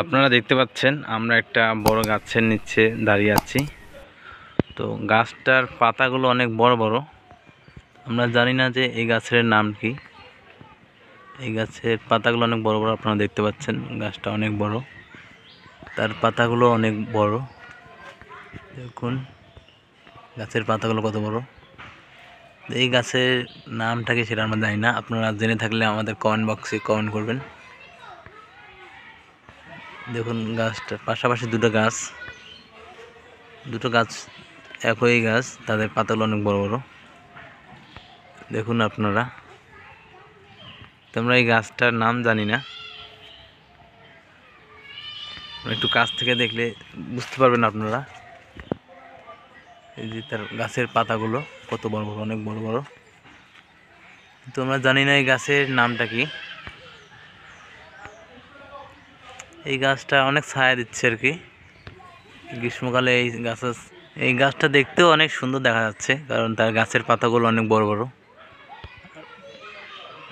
আপনারা দেখতে পাচ্ছেন আমরা একটা বড় গাছের নিচে দাঁড়িয়ে আছি। তো গাছটার পাতাগুলো অনেক বড় বড়। আমরা জানি না যে এই গাছের নাম কি। এই গাছের পাতাগুলো অনেক বড় বড়, আপনারা দেখতে পাচ্ছেন গাছটা অনেক বড়, তার পাতাগুলো অনেক বড়। দেখুন গাছের পাতাগুলো কত বড়। এই গাছের নামটা কি সেটা আমরা জানি না, আপনারা জেনে থাকলে আমাদের কমেন্ট বক্সে কমেন্ট করবেন। দেখুন গাছটার পাশাপাশি দুটো গাছ একই গাছ, তাদের পাতাগুলো অনেক বড় বড়। দেখুন আপনারা, তোমরা এই গাছটার নাম জানি না, একটু কাছ থেকে দেখলে বুঝতে পারবেন আপনারা। এই যে তার গাছের পাতাগুলো কত বড় বড়, অনেক বড় বড়। কিন্তু আমরা জানি না এই গাছের নামটা কি। এই গাছটা অনেক ছায়া দিচ্ছে আর কি গ্রীষ্মকালে। এই গাছটা দেখতেও অনেক সুন্দর দেখা যাচ্ছে, কারণ তার গাছের পাতাগুলো অনেক বড় বড়।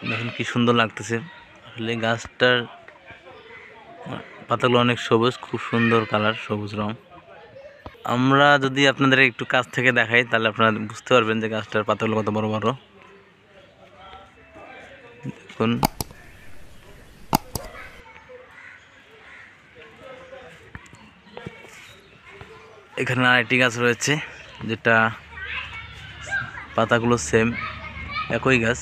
দেখুন কি সুন্দর লাগতেছে। আসলে গাছটার পাতাগুলো অনেক সবুজ, খুব সুন্দর কালার, সবুজ রং। আমরা যদি আপনাদের একটু কাছ থেকে দেখাই তাহলে আপনারা বুঝতে পারবেন যে গাছটার পাতাগুলো কত বড় বড়। দেখুন এখানে আরেকটি গাছ রয়েছে, যেটা পাতাগুলো সেম, একই গাছ।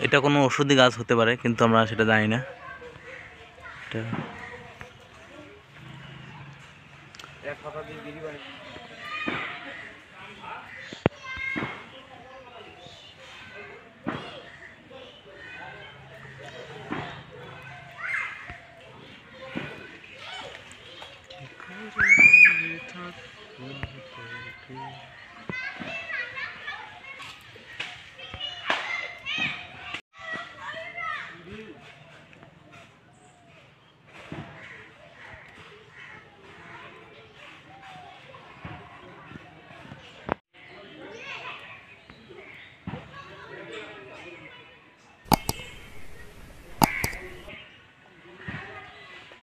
এটা কোনো ওষুধি গাছ হতে পারে, কিন্তু আমরা সেটা জানি না। এটা